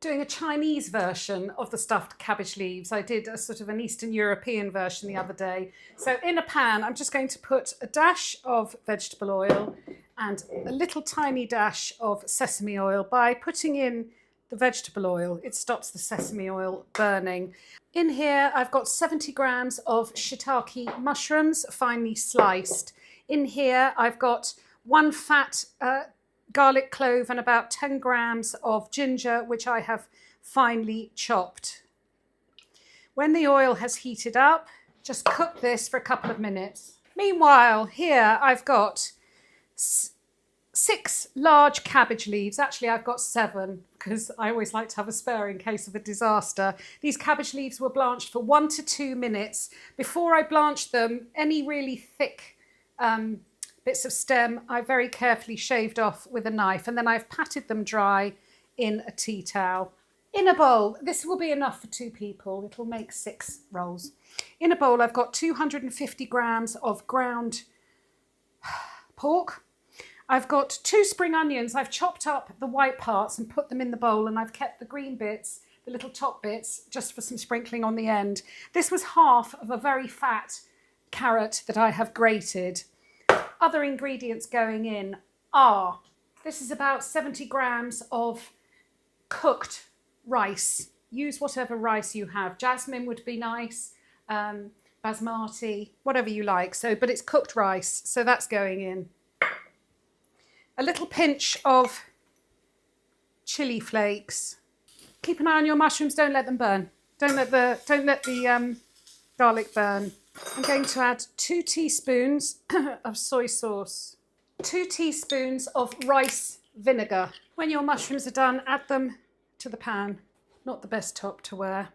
doing a Chinese version of the stuffed cabbage leaves. I did a sort of an Eastern European version the other day. So in a pan, I'm just going to put a dash of vegetable oil and a little tiny dash of sesame oil. By putting in the vegetable oil, it stops the sesame oil burning. In here, I've got 70 grams of shiitake mushrooms, finely sliced. In here, I've got one fat garlic clove and about 10 grams of ginger, which I have finely chopped. When the oil has heated up, just cook this for a couple of minutes. Meanwhile, here I've got 6 large cabbage leaves. Actually, I've got 7 because I always like to have a spare in case of a disaster. These cabbage leaves were blanched for 1 to 2 minutes. Before I blanched them, any really thick bits of stem I very carefully shaved off with a knife, and then I've patted them dry in a tea towel. In a bowl, this will be enough for 2 people. It'll make 6 rolls. In a bowl, I've got 250 grams of ground pork. I've got 2 spring onions. I've chopped up the white parts and put them in the bowl, and I've kept the green bits, the little top bits, just for some sprinkling on the end. This was half of a very fat carrot that I have grated. Other ingredients going in are, this is about 70 grams of cooked rice. Use whatever rice you have. Jasmine would be nice, basmati, whatever you like. But it's cooked rice, so that's going in. A little pinch of chili flakes. Keep an eye on your mushrooms, don't let them burn. Don't let the garlic burn. I'm going to add 2 teaspoons of soy sauce, 2 teaspoons of rice vinegar. When your mushrooms are done, add them to the pan. Not the best top to wear.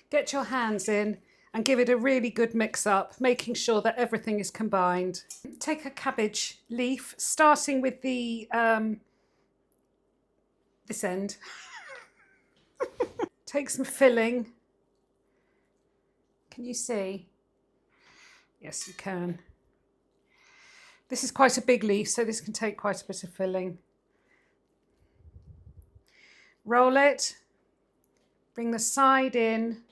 Get your hands in and give it a really good mix up, making sure that everything is combined. Take a cabbage leaf, starting with the this end. Take some filling. Can you see? Yes, you can. This is quite a big leaf, so this can take quite a bit of filling. Roll it, bring the side in,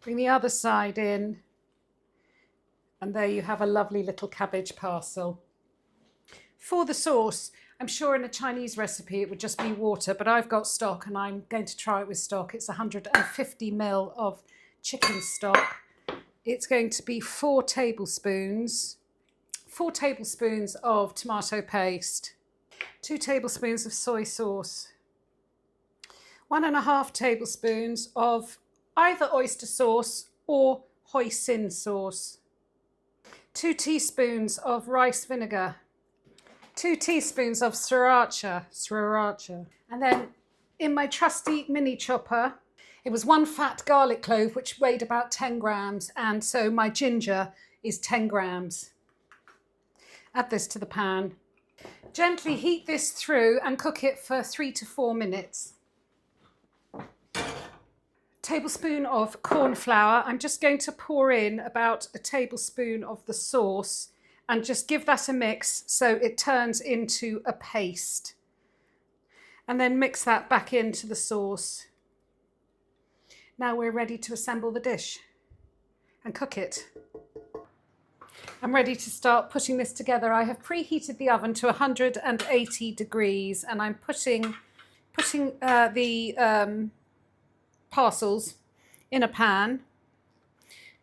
bring the other side in, and there you have a lovely little cabbage parcel. For the sauce, I'm sure in a Chinese recipe it would just be water, but I've got stock and I'm going to try it with stock. It's 150 ml of chicken stock. It's going to be 4 tablespoons of tomato paste, 2 tablespoons of soy sauce, 1.5 tablespoons of either oyster sauce or hoisin sauce, 2 teaspoons of rice vinegar, 2 teaspoons of sriracha, and then in my trusty mini chopper, it was 1 fat garlic clove, which weighed about 10 grams, and so my ginger is 10 grams. Add this to the pan. Gently heat this through and cook it for 3 to 4 minutes. Tablespoon of corn flour. I'm just going to pour in about a tablespoon of the sauce and just give that a mix so it turns into a paste. And then mix that back into the sauce. Now we're ready to assemble the dish and cook it. I'm ready to start putting this together. I have preheated the oven to 180 degrees and I'm putting the parcels in a pan.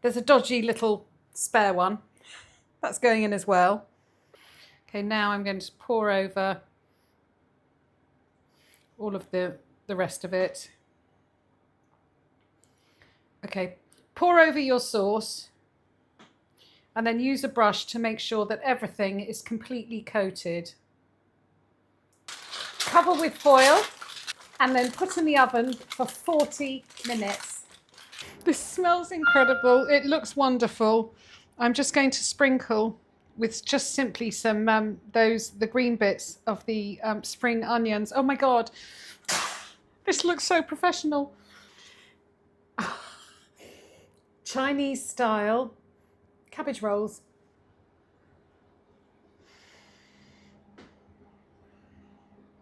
There's a dodgy little spare one. That's going in as well. Okay, now I'm going to pour over all of the rest of it. Okay, pour over your sauce and then use a brush to make sure that everything is completely coated. Cover with foil and then put in the oven for 40 minutes. This smells incredible. It looks wonderful. I'm just going to sprinkle with just simply some the green bits of the spring onions. Oh my God, this looks so professional. Chinese style cabbage rolls.